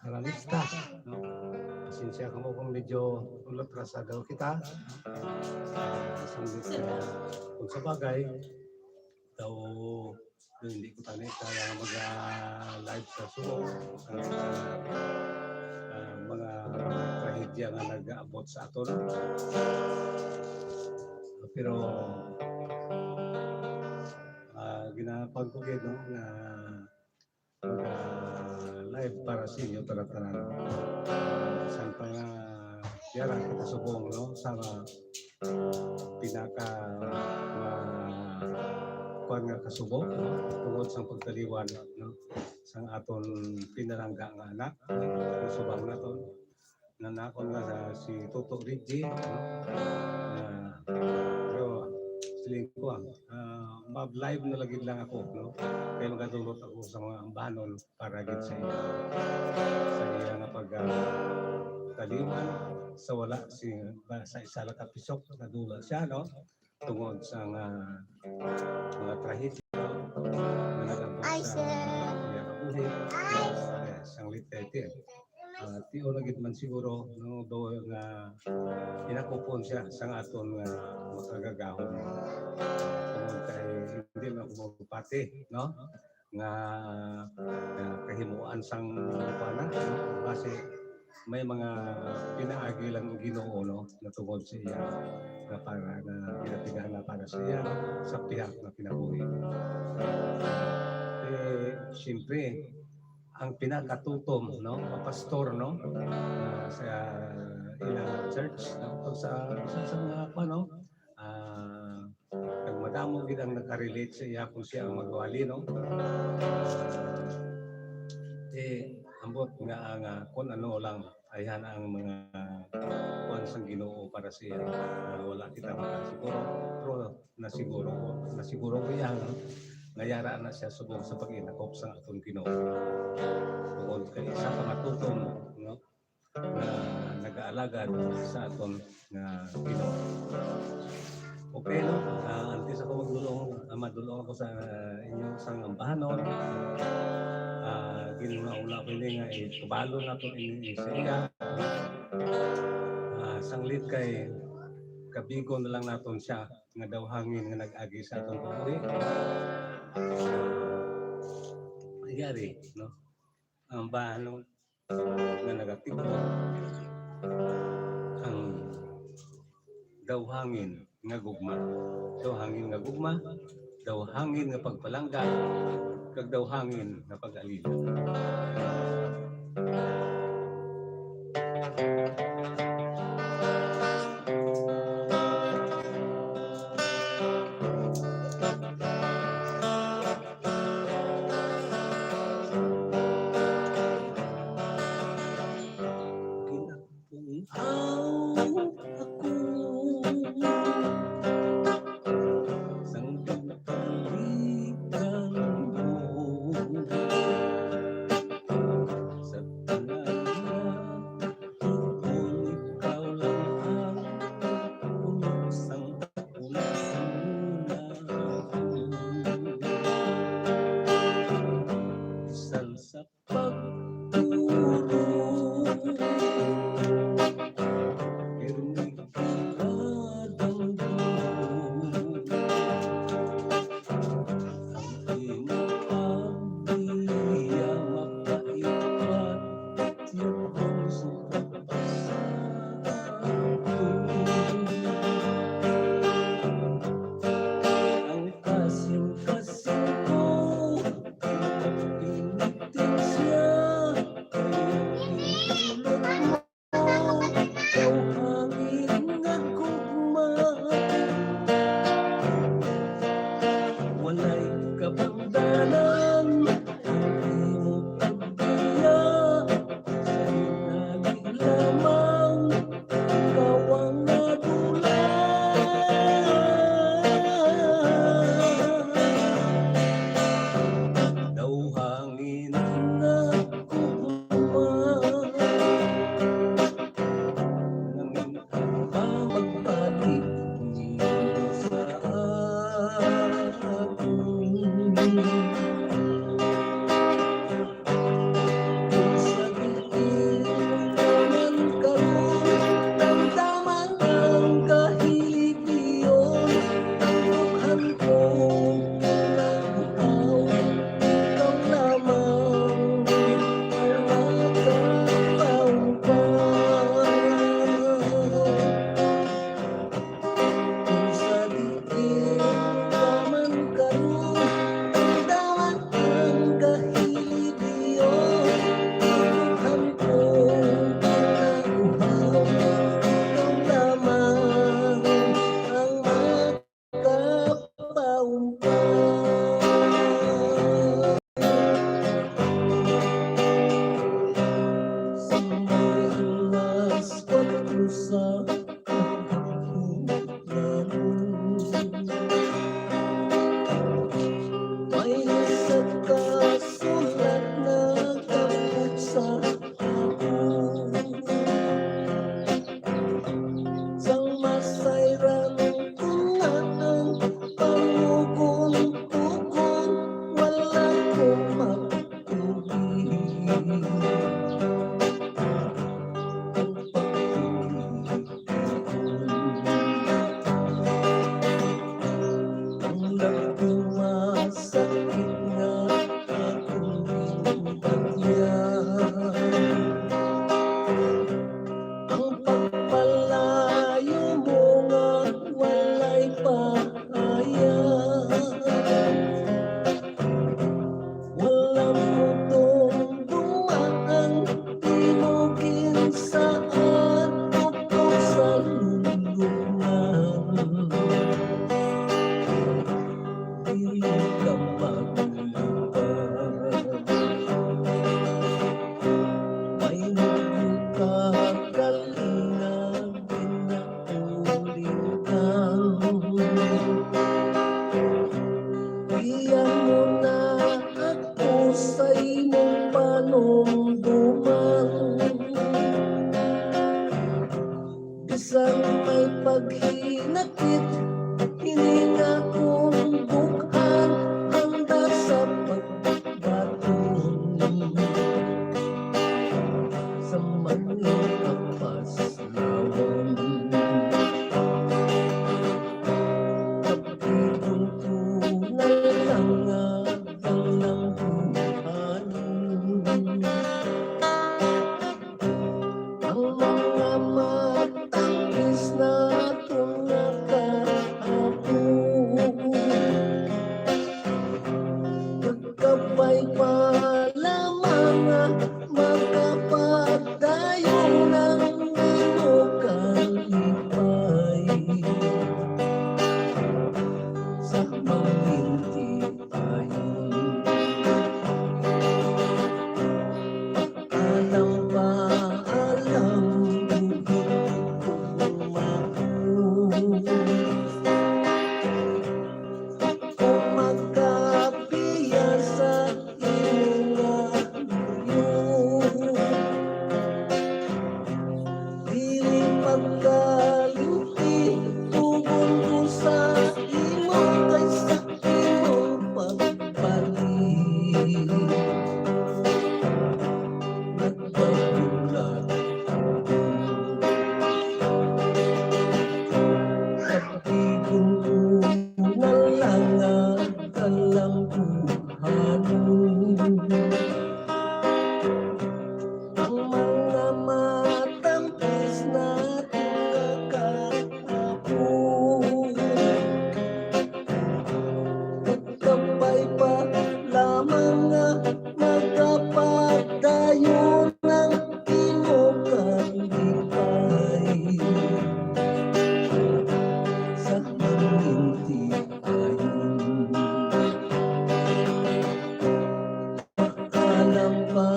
Aralista, no? Pasensya ka mo kung medyo ulot ra sa gaw kita. Sanglit kung sa bagay, daw hindi ko tanay kaya mag-live sa sumo. Mga trahedya nga nag-aabot sa aton. Pero ginapag ko gid no, na live para sa inyo tanan. Saan pa nga yara kita subong no sa pinaka kuan nga kasubong no tungod sa pagkaliwan no sang aton pinalangga nga anak no subang naton nanakon nga si Toto Riggy no pero siling ko mag-live na lagi lang ako no kaya magadulot ako sa mga ambanon para gid sa iya nga pagkaliwan sa wala sa isa lang kapisok nadula siya no tungod sa mga trahedya na nag-abot sa buhi sang litete tiyo na gid man siguro no do nga inakupon siya sang aton nga makagagahon tungod kay hindi na ko magpati no nga kahimuan sang pana no? Kasi may mga pinaagi lang Ginoo no na tungod sa iya na para na pinatigana para sa iya sa tiyak na kinabuhi. Siyempre ang pinakatutom no pastor no sa ilang church no sa mga ano nagmadamo gid ang nakarelate sa iya kung siya ang magwali no ambot nga kung ano lang ayan ang mga kuan sang Ginoo para sa iya wala kita makasiguro pero nasiguro ko yan no? Ngayara na siya subong sa pag-inakop sa atong Ginoo tungod kay isa ka matutom no na nag-aalagad sa aton nga Ginoo. Okay no antes ako madulong ako sa inyong sang ambahanon ginauna ko ini nga kabalo na ito siya sanglit kay kabigo na lang naton siya nga daw hangin nga nag-agi sa atong buhi nagyari no ang bahanon nga nagatibo ang daw hangin nga gugma daw hangin nga pagpalangga kag daw hangin nga pag-alila. duman, isang may paghinakit, hininga kong bukhan, handa sa pagbaton sa mga kapaslawan. Kapibuntunan lang ng buhanan, ang mga matangkis na tumakahapo, magkabay pa lamang magkapagdayo ng inukalipay sa mahinti ayon. Alam ba, alam, hindi ko makuha kung magkapiya sa iyong dili pagkalimti, tugon ko sa imo kaysa imong pagbalik. Nagpagulat kapigong ko na lang alam buhanon, ang mga matangkis na tumakahapo, magkabay pa lamang magkapagdayo ng inukalipay sa mahinti ayon. Alam ba,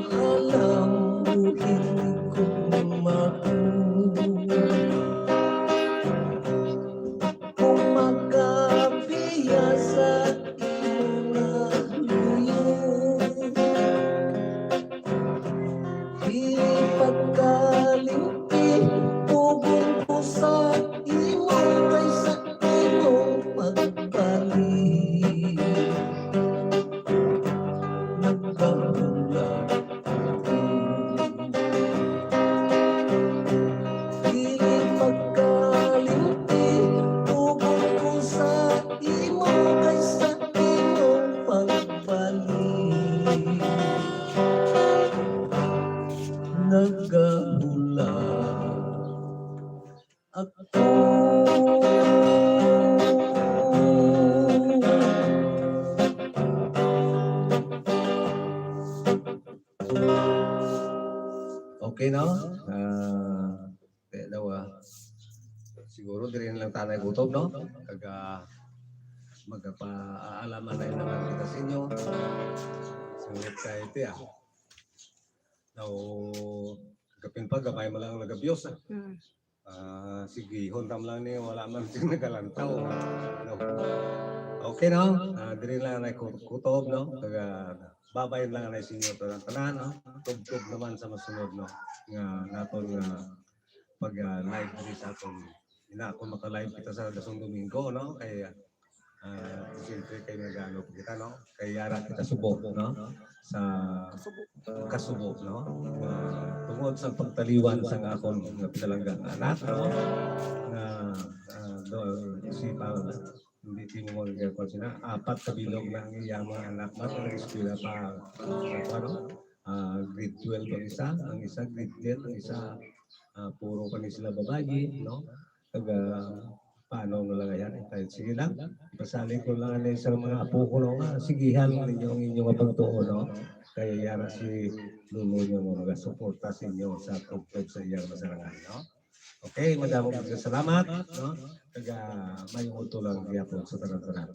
alam, hindi ko makuha kung magkapiya sa iyong luyo, dili pagkalimti, tugon ko sa imo kaysa imong pagbalik. Nagpagulat ako, dili pagkalimti, tugon ko sa imo kaysa imong pagbalik. Nagkagulat ako. Okay na? Dalawa. Siguro din lang tanay gutom, no? Magpaalaman na naman kita sa inyo. Sangit ka ito, Now, kapin pa, gamay mo lang nagabiyos, sige, hontam lang niya, wala man siyang nagalantaw. No? Okay, no? Diri lang na kutob, no? Babayin lang na sinyo tanan, no? Tub-tub naman sa masunod, no? Nga naton pag-live diri sa aton. Kung maka-live kita sa Dasong Domingo, no? Kaya siyempre kayo nag-ano kita, no? Kaya yara kita subok, no? Sa kasubok, no? Tungod sa pagtaliwan sa akon nga pinalanggang anak, no? Si Paul, hindi mo magagawa sila. 4 kabilog ng iyang mga anak na nag-eskwela pa ano? Grade 12 ang isa grade 10, ang isa puro pa sila babae, no? Paano na lang yan? Kahit sige lang, ipasali ko lang sa mga apo ko, no? Sigihan ninyo ang inyong pagtuo, no? Kaya yara si Lulu nyo mo mag-suporta sa inyo sa tugtog sa iyang masarangan, no? Okay, madamong salamat, no? May uto lang diya po sa tanan-tanan.